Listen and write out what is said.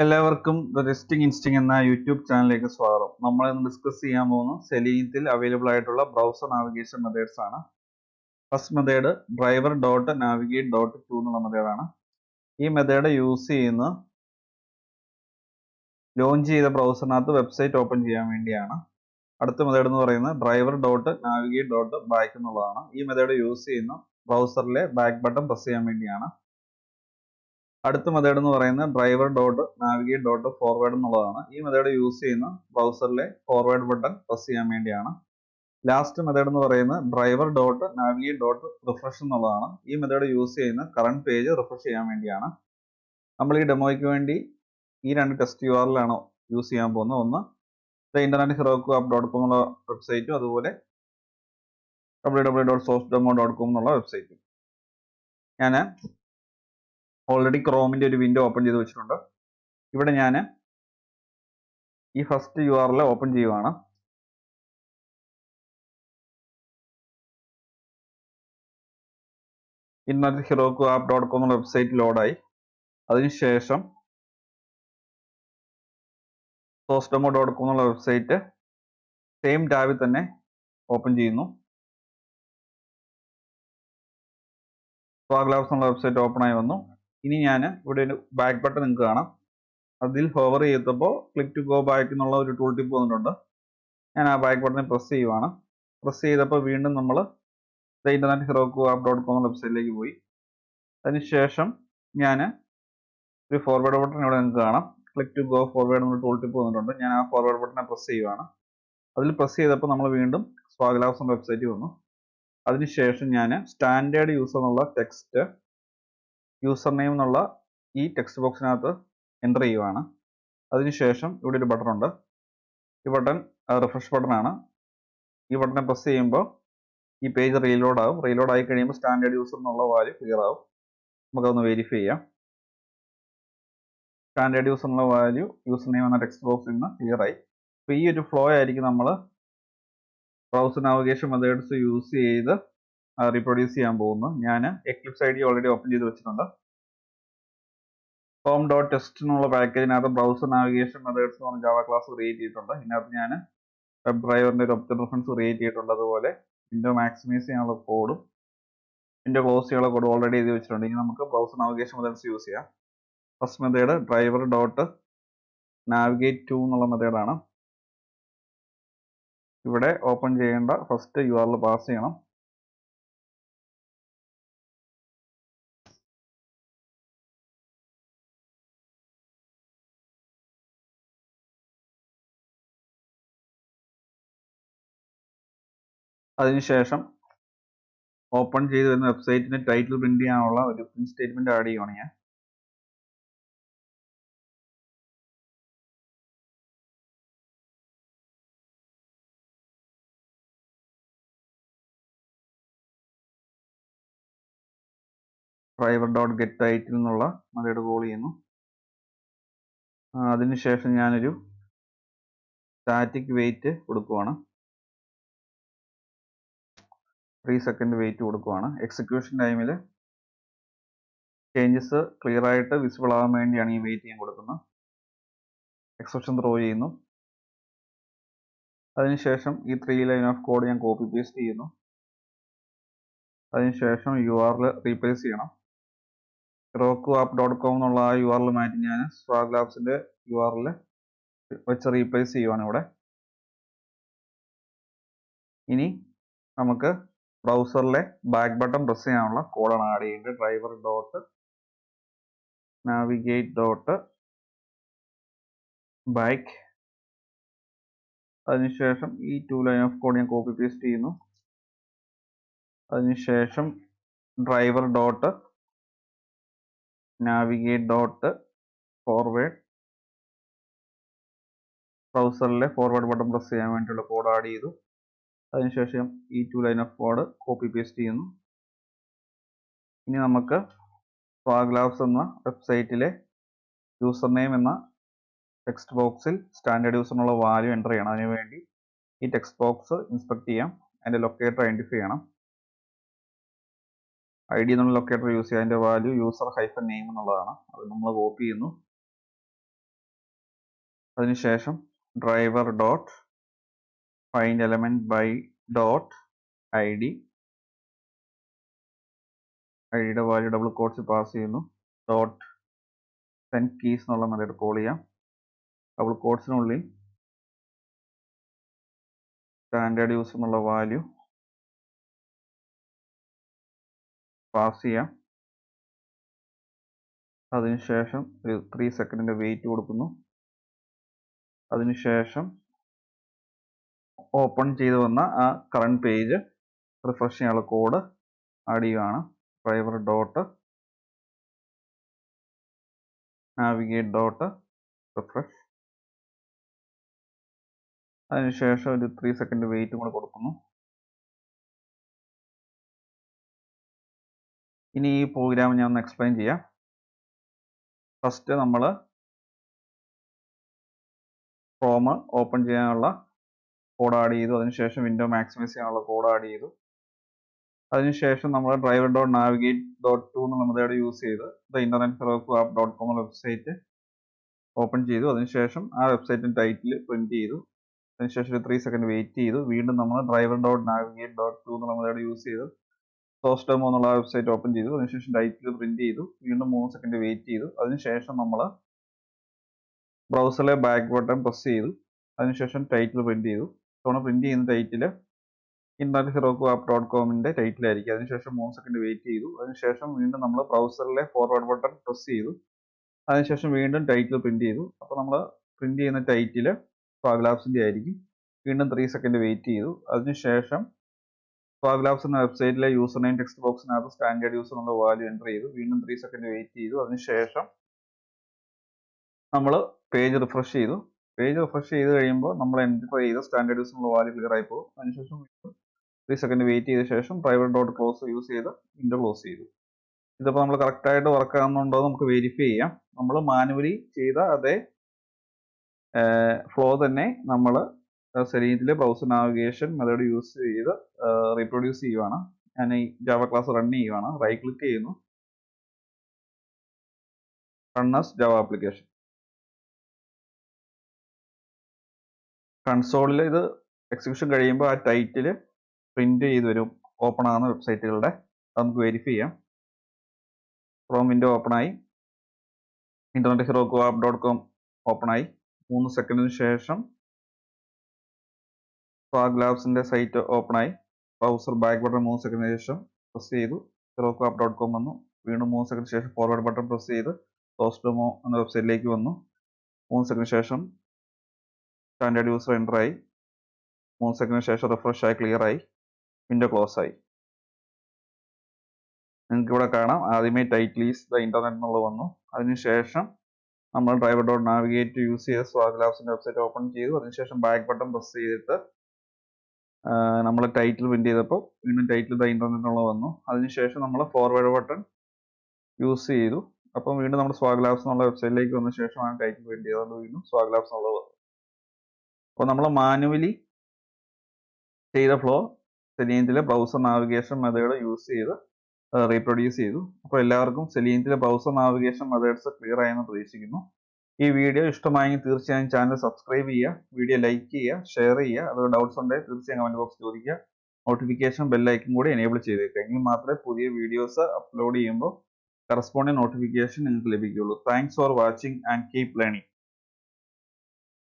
എല്ലാവർക്കും the testing ഇൻസ്റ്റിംഗ് എന്ന YouTube ചാനലിലേക്ക് സ്വാഗതം. നമ്മൾ ഇന്ന് ഡിസ്കസ് ചെയ്യാൻ പോകുന്ന സെലീനത്തിൽ അവൈലബിൾ ആയിട്ടുള്ള ബ്രൗസർ നാവിഗേഷൻ മെത്തേഡ്സ് ആണ്. First method driver dot navigate dot to എന്നുള്ള മെത്തേഡാണ്. ഈ മെത്തേഡ് യൂസ് ചെയ്യുന്ന ലോഞ്ച് ചെയ്ത ബ്രൗസറിനകത്ത് വെബ്സൈറ്റ് ഓപ്പൺ ചെയ്യാൻ വേണ്ടിയാണ്. അടുത്ത മെത്തേഡ് എന്ന് പറയുന്നത് driver dot navigate dot back എന്നുള്ളതാണ്. ഈ മെത്തേഡ് യൂസ് ചെയ്യുന്ന ബ്രൗസറിലെ ബാക്ക് ബട്ടൺ പ്രസ് ചെയ്യാൻ വേണ്ടിയാണ്. അടുത്ത മെത്തേഡ് എന്ന് പറയുന്നത് driver dot navigate dot forward എന്നുള്ളതാണ്. ഈ മെത്തേഡ് യൂസ് ചെയ്യുന്ന ബ്രൗസറിലെ ഫോർവേഡ് ബട്ടൺ പ്രസ് ചെയ്യാൻ വേണ്ടിയാണ്. ലാസ്റ്റ് മെത്തേഡ് എന്ന് പറയുന്നത് driver dot navigate dot refresh എന്നുള്ളതാണ്. ഈ മെത്തേഡ് യൂസ് ചെയ്യുന്ന കറണ്ട് പേജ് റിഫ്രഷ് ചെയ്യാൻ വേണ്ടിയാണ്. നമ്മൾ ഈ ഡെമോയ്ക്ക് വേണ്ടി ഈ രണ്ട് ടെസ്റ്റ് URL ആണ് യൂസ് ചെയ്യാൻ പോകുന്നത്. ഒന്ന് internet.heroku.com എന്നുള്ള വെബ്സൈറ്റും അതുപോലെ www.sourcedemo.com എന്നുള്ള വെബ്സൈറ്റും. ഞാൻ ഓൾറെഡി ക്രോമിന്റെ ഒരു വിൻഡോ ഓപ്പൺ ചെയ്ത് വെച്ചിട്ടുണ്ട്. ഇവിടെ ഞാൻ ഈ ഫസ്റ്റ് URL ഓപ്പൺ ചെയ്യുവാണ്. internet.heroku.com എന്നുള്ള വെബ്സൈറ്റ് ലോഡായി. അതിനുശേഷം sourcedemo.com എന്നുള്ള വെബ്സൈറ്റ് സെയിം ടാബിൽ തന്നെ ഓപ്പൺ ചെയ്യുന്നു. സ്വാഗ് എന്നുള്ള വെബ്സൈറ്റ് ഓപ്പൺ ആയി വന്നു. ഇനി ഞാൻ ഇവിടെ ഒരു ബാക്ക് ബട്ടൺ നിങ്ങൾക്ക് കാണാം. അതിൽ ഹോവർ ചെയ്തപ്പോൾ ക്ലിക്ക് ടു ഗോ ബാക്ക് എന്നുള്ള ഒരു ടൂൾ ടിപ്പ് വന്നിട്ടുണ്ട്. ഞാൻ ആ ബാക്ക് ബട്ടണിൽ പ്രസ് ചെയ്യുവാണ്. പ്രസ് ചെയ്തപ്പോൾ വീണ്ടും നമ്മൾ internet.heroku.com എന്ന വെബ്സൈറ്റിലേക്ക് പോയി. അതിനുശേഷം ഞാൻ ഒരു ഫോർവേഡ് ബട്ടൺ ഇവിടെ നിങ്ങൾക്ക് കാണാം. ക്ലിക്ക് ടു ഗോ ഫോർവേഡ് എന്ന ടൂൾ ടിപ്പ് വന്നിട്ടുണ്ട്. ഞാൻ ആ ഫോർവേഡ് ബട്ടണെ പ്രസ് ചെയ്യുവാണ്. അതിൽ പ്രസ് ചെയ്തപ്പോൾ നമ്മൾ വീണ്ടും സ്വാഗ് എന്ന വെബ്സൈറ്റ് വന്നു. അതിനുശേഷം ഞാൻ സ്റ്റാൻഡേർഡ് യൂസർ എന്നുള്ള ടെക്സ്റ്റ് യൂസർ നെയിം എന്നുള്ള ഈ ടെക്സ്റ്റ് ബോക്സിനകത്ത് എൻ്റർ ചെയ്യുവാണ്. അതിനുശേഷം ഇവിടെ ഒരു ബട്ടൺ ഉണ്ട്. ഈ ബട്ടൺ റിഫ്രഷ് ബട്ടൺ ആണ്. ഈ ബട്ടണെ പ്രസ് ചെയ്യുമ്പോൾ ഈ പേജ് റീലോഡ് ആവും. റീലോഡ് ആയി കഴിയുമ്പോൾ സ്റ്റാൻഡേർഡ് യൂസർ എന്നുള്ള വാല്യൂ ക്ലിയർ ആവും. നമുക്കതൊന്ന് വെരിഫൈ ചെയ്യാം. സ്റ്റാൻഡേർഡ് യൂസർ എന്നുള്ള വാല്യൂ യൂസർ നെയിം എന്ന ടെക്സ്റ്റ് ബോക്സിൽ നിന്ന് ക്ലിയർ ആയി. അപ്പോൾ ഈ ഒരു ഫ്ലോ ആയിരിക്കും നമ്മൾ ബ്രൗസർ നാവിഗേഷൻ മെത്തേഡ്സ് യൂസ് ചെയ്ത് റീപ്രൊഡ്യൂസ് ചെയ്യാൻ പോകുന്നു. ഞാൻ എക്ലിപ്സ് ID ഓൾറെഡി ഓപ്പൺ ചെയ്ത് വെച്ചിട്ടുണ്ട്. com.test എന്നുള്ള പാക്കേജിനകത്ത് ബ്രൗസർ നാവിഗേഷൻ മെത്തേഡ്സ് എന്ന് പറഞ്ഞ ജാവ ക്ലാസ് ക്രിയേറ്റ് ചെയ്തിട്ടുണ്ട്. ഇതിനകത്ത് ഞാൻ വെബ് ഡ്രൈവറിന്റെ ഒരു ഒബ്ജക്റ്റ് റെഫറൻസ് ക്രിയേറ്റ് ചെയ്തിട്ടുണ്ട്. അതുപോലെ വിൻഡോ മാക്സിമൈസ് ചെയ്യാനുള്ള കോഡും വിൻഡോ ക്ലോസ് ചെയ്യാനുള്ള കോഡും ഓൾറെഡി എഴുതി വെച്ചിട്ടുണ്ട്. ഇനി നമുക്ക് ബ്രൗസർ നാവിഗേഷൻ മെത്തേഡ്സ് യൂസ് ചെയ്യാം. First method driver dot navigate to എന്നുള്ള മെത്തേഡാണ്. ഇവിടെ ഓപ്പൺ ചെയ്യേണ്ട ഫസ്റ്റ് URL പാസ് ചെയ്യണം. അതിനുശേഷം ഓപ്പൺ ചെയ്ത് വരുന്ന വെബ്സൈറ്റിന് ടൈറ്റിൽ പ്രിന്റ് ചെയ്യാനുള്ള ഒരു പ്രിന്റ് സ്റ്റേറ്റ്മെന്റ് ആഡ് ചെയ്യുവാണ് ഞാൻ. ഡ്രൈവർ ഡോട്ട് ഗെറ്റ് ടൈറ്റിൽ എന്നുള്ള മെത്തേഡ് കോൾ ചെയ്യുന്നു. അതിനുശേഷം ഞാനൊരു സ്റ്റാറ്റിക് വെയിറ്റ് കൊടുക്കുവാണ്. 3 സെക്കൻഡ് വെയിറ്റ് കൊടുക്കുവാണ്. എക്സിക്യൂഷൻ ടൈമിൽ ചേഞ്ചസ് ക്ലിയർ ആയിട്ട് വിസിബിൾ ആവാൻ വേണ്ടിയാണ് ഈ വെയിറ്റ് ഞാൻ കൊടുക്കുന്നത്. എക്സെപ്ഷൻ ത്രോ ചെയ്യുന്നു. അതിനുശേഷം ഈ 3 ലൈൻ ഓഫ് കോഡ് ഞാൻ കോപ്പി പേസ്റ്റ് ചെയ്യുന്നു. അതിനുശേഷം URL റീപ്ലേസ് ചെയ്യണം. heroku.com എന്നുള്ള ആ URL മാറ്റി ഞാൻ സ്വാഗ് ലാബ്സിന്റെ URL വെച്ച് റീപ്ലേസ് ചെയ്യുവാണ് ഇവിടെ. ഇനി നമുക്ക് ബ്രൗസറിലെ ബാക്ക് ബട്ടൺ പ്രസ് ചെയ്യാനുള്ള കോഡാണ് ആഡ് ചെയ്യേണ്ടത്. Driver dot navigate dot back. അതിനുശേഷം ഈ 2 ലൈൻ ഓഫ് കോഡ് ഞാൻ കോപ്പി പേസ്റ്റ് ചെയ്യുന്നു. അതിനുശേഷം driver dot navigate dot forward ബ്രൗസറിലെ ഫോർവേഡ് ബട്ടൺ പ്രസ് ചെയ്യാൻ വേണ്ടിയുള്ള കോഡ് ആഡ് ചെയ്തു. അതിനുശേഷം ഈ 2 line of code copy paste ചെയ്യുന്നു. ഇനി നമുക്ക് സ്വാഗ് ലാബ്സ് എന്ന വെബ്സൈറ്റിലെ യൂസർ നെയിം എന്ന ടെക്സ്റ്റ് ബോക്സിൽ സ്റ്റാൻഡേർഡ് യൂസർ എന്നുള്ള വാല്യൂ എൻ്റർ ചെയ്യണം. അതിനുവേണ്ടി ഈ ടെക്സ്റ്റ് ബോക്സ് ഇൻസ്പെക്ട് ചെയ്യാം. അതിൻ്റെ ലൊക്കേറ്റർ ഐഡൻറ്റിഫൈ ചെയ്യണം. ID എന്നുള്ള ലൊക്കേറ്റർ യൂസ് ചെയ്യുക. അതിൻ്റെ വാല്യൂ യൂസർ -നെയിം എന്നുള്ളതാണ്. അത് നമ്മൾ കോപ്പി ചെയ്യുന്നു. അതിനുശേഷം driver dot find element by dot I ഡിയുടെ വാല്യൂ ഡബിൾ കോട്ട്സ് പാസ് ചെയ്യുന്നു. ഡോട്ട് സെൻഡ് കീസ് എന്നുള്ള മെത്തേഡ് കോൾ ചെയ്യാം. ഡബിൾ കോട്ട്സിനുള്ളിൽ സ്റ്റാൻഡേർഡ് യൂസർ എന്നുള്ള വാല്യൂ പാസ് ചെയ്യാം. അതിനുശേഷം ഒരു 3 സെക്കൻഡിന്റെ വെയിറ്റ് കൊടുക്കുന്നു. അതിനുശേഷം ഓപ്പൺ ചെയ്ത് വന്ന ആ കറണ്ട് പേജ് റിഫ്രഷ് ചെയ്യാനുള്ള കോഡ് ആഡ് ചെയ്യുകയാണ്. Driver dot navigate dot refresh. അതിനുശേഷം ഒരു 3 സെക്കൻഡ് വെയിറ്റ് കൂടെ കൊടുക്കുന്നു. ഇനി ഈ പ്രോഗ്രാം ഞാൻ ഒന്ന് എക്സ്പ്ലെയിൻ ചെയ്യാം. ഫസ്റ്റ് നമ്മൾ ക്രോം ഓപ്പൺ ചെയ്യാനുള്ള കോഡ് ആഡ് ചെയ്തു. അതിനുശേഷം വിൻഡോ മാക്സിമൈസ് ചെയ്യാനുള്ള കോഡ് ആഡ് ചെയ്തു. അതിനുശേഷം നമ്മൾ driver dot navigate dot to എന്നുള്ള മെത്തേഡ് യൂസ് ചെയ്ത് internet.com എന്ന വെബ്സൈറ്റ് ഓപ്പൺ ചെയ്തു. അതിനുശേഷം ആ വെബ്സൈറ്റിന്റെ ടൈറ്റിൽ പ്രിന്റ് ചെയ്തു. അതിനുശേഷം ഒരു 3 സെക്കൻഡ് വെയിറ്റ് ചെയ്തു. വീണ്ടും നമ്മൾ driver dot navigate dot to എന്നുള്ള മെത്തേഡ് യൂസ് ചെയ്ത് സോഴ്സ് ഡെമോ എന്നുള്ള വെബ്സൈറ്റ് ഓപ്പൺ ചെയ്തു. അതിനുശേഷം ടൈറ്റിൽ പ്രിന്റ് ചെയ്തു. വീണ്ടും 3 സെക്കൻഡ് വെയിറ്റ് ചെയ്തു. അതിനുശേഷം നമ്മൾ ബ്രൗസറിലെ ബാക്ക് ബട്ടൺ പ്രസ് ചെയ്തു. അതിനുശേഷം ടൈറ്റിൽ പ്രിന്റ് ചെയ്തു. തവണ പ്രിന്റ് ചെയ്യുന്ന ടൈറ്റിൽ internet.com ടൈറ്റിലായിരിക്കും. അതിനുശേഷം 3 സെക്കൻഡ് വെയിറ്റ് ചെയ്തു. അതിനുശേഷം വീണ്ടും നമ്മൾ ബ്രൗസറിലെ ഫോർവേഡ് ബട്ടൺ പ്രസ് ചെയ്തു. അതിനുശേഷം വീണ്ടും ടൈറ്റിൽ പ്രിന്റ് ചെയ്തു. അപ്പോൾ നമ്മൾ പ്രിന്റ് ചെയ്യുന്ന ടൈറ്റിൽ സ്വാഗ് ലാബ്സിന്റെ ആയിരിക്കും. വീണ്ടും 3 സെക്കൻഡ് വെയിറ്റ് ചെയ്തു. അതിനുശേഷം സ്വാഗ് ലാബ്സ് എന്ന വെബ്സൈറ്റിലെ യൂസർ നെയിം ടെക്സ്റ്റ് ബോക്സിനകത്ത് സ്റ്റാൻഡേർഡ് യൂസർ എന്നുള്ള വാല്യൂ എൻ്റർ ചെയ്തു. വീണ്ടും 3 സെക്കൻഡ് വെയിറ്റ് ചെയ്തു. അതിനുശേഷം നമ്മൾ പേജ് റിഫ്രഷ് ചെയ്തു. പേജ് റിഫ്രഷ് ചെയ്ത് കഴിയുമ്പോൾ നമ്മൾ എൻ്റർ ചെയ്ത സ്റ്റാൻഡേർഡ് യൂസർ എന്നുള്ള വാല്യൂ ക്ലിയർ ആയി പോകും. അതിനുശേഷം 3 സെക്കൻഡ് വെയിറ്റ് ചെയ്ത ശേഷം ഡ്രൈവർ ഡോട്ട് ക്ലോസ് യൂസ് ചെയ്ത് വിൻഡോ ക്ലോസ് ചെയ്തു. ഇതിപ്പോൾ നമ്മൾ കറക്റ്റായിട്ട് വർക്ക് ആകുന്നുണ്ടോ നമുക്ക് വെരിഫൈ ചെയ്യാം. നമ്മൾ മാനുവലി ചെയ്ത അതേ ഫ്ലോ തന്നെ നമ്മൾ സെലീനിയത്തിലെ ബ്രൗസർ നാവിഗേഷൻ മെത്തേഡ് യൂസ് ചെയ്ത് റീപ്രൊഡ്യൂസ് ചെയ്യുവാണ്. ഞാൻ ഈ ജാവ ക്ലാസ് റൺ ചെയ്യുവാണ്. റൈറ്റ് ക്ലിക്ക് ചെയ്യുന്നു, റൺ ആസ് ജാവ ആപ്ലിക്കേഷൻ. കൺസോളിൽ ഇത് എക്സിക്യൂഷൻ കഴിയുമ്പോൾ ആ ടൈറ്റിൽ പ്രിന്റ് ചെയ്ത് വരും ഓപ്പൺ ആകുന്ന വെബ്സൈറ്റുകളുടെ. അത് നമുക്ക് വെരിഫൈ ചെയ്യാം. ക്രോം വിൻഡോ ഓപ്പൺ ആയി. internet.com ഓപ്പൺ ആയി. 3 സെക്കൻഡിന് ശേഷം സ്വാഗ് ലാബ്സിന്റെ സൈറ്റ് ഓപ്പൺ ആയി. ബ്രൗസർ ബാക്ക് ബട്ടൺ 3 സെക്കൻഡിന് ശേഷം പ്രസ് ചെയ്തു. herokuapp.com വന്നു. വീണ്ടും 3 സെക്കൻഡിന് ശേഷം ഫോർവേഡ് ബട്ടൺ പ്രസ് ചെയ്ത് സോഴ്സ് ഡെമോ എന്ന വെബ്സൈറ്റിലേക്ക് വന്നു. 3 സെക്കൻഡിന് ശേഷം സ്റ്റാൻഡേർഡ് യൂസർ എൻ്റർ ആയി. 3 സെക്കൻഡിന് ശേഷം റിഫ്രഷ് ആയി, ക്ലിയർ ആയി, വിൻഡോ ക്ലോസ് ആയി. നിങ്ങൾക്ക് ഇവിടെ കാണാം ആദ്യമേ ടൈറ്റിൽ ഈസ് ദ ഇന്റർനെറ്റ് എന്നുള്ളത് വന്നു. അതിനുശേഷം നമ്മൾ ഡ്രൈവർ ഡോട്ട് നാവിഗേറ്റ് യൂസ് ചെയ്ത് സ്വാഗ് ലാബ്സിന്റെ വെബ്സൈറ്റ് ഓപ്പൺ ചെയ്തു. അതിനുശേഷം ബാക്ക് ബട്ടൺ പ്രസ് ചെയ്തിട്ട് നമ്മൾ ടൈറ്റിൽ പ്രിന്റ് ചെയ്തപ്പോൾ വീണ്ടും ടൈറ്റിൽ ദ ഇന്റർനെറ്റ് എന്നുള്ളത് വന്നു. അതിനുശേഷം നമ്മൾ ഫോർവേഡ് ബട്ടൺ യൂസ് ചെയ്തു. അപ്പം വീണ്ടും നമ്മൾ സ്വാഗ് ലാബ്സ് എന്നുള്ള വെബ്സൈറ്റിലേക്ക് വന്ന ശേഷമാണ് ടൈറ്റിൽ പ്രിന്റ് ചെയ്തത്. വീണ്ടും സ്വാഗ് ലാബ്സ് എന്നുള്ളത് വന്നു. അപ്പോൾ നമ്മൾ മാനുവലി ചെയ്ത ഫ്ലോ സെലീനിയത്തിലെ ബ്രൗസർ നാവിഗേഷൻ മെത്തേഡ് യൂസ് ചെയ്ത് റീപ്രൊഡ്യൂസ് ചെയ്തു. അപ്പോൾ എല്ലാവർക്കും സെലീനിയത്തിലെ ബ്രൗസർ നാവിഗേഷൻ മെത്തേഡ്സ് ക്ലിയർ ആയെന്ന് പ്രതീക്ഷിക്കുന്നു. ഈ വീഡിയോ ഇഷ്ടമായെങ്കിൽ തീർച്ചയായും ചാനൽ സബ്സ്ക്രൈബ് ചെയ്യുക, വീഡിയോ ലൈക്ക് ചെയ്യുക, ഷെയർ ചെയ്യുക. അത് ഡൗട്ട്സ് ഉണ്ടെങ്കിൽ തീർച്ചയായും കമന്റ് ബോക്സ് ചോദിക്കുക. നോട്ടിഫിക്കേഷൻ ബെല്ലൈക്കൻ കൂടി എനേബിൾ ചെയ്തേക്കുക. എങ്കിൽ മാത്രമേ പുതിയ വീഡിയോസ് അപ്ലോഡ് ചെയ്യുമ്പോൾ കറസ്പോണ്ടിങ് നോട്ടിഫിക്കേഷൻ നിങ്ങൾക്ക് ലഭിക്കുകയുള്ളൂ. Thanks for watching and keep learning.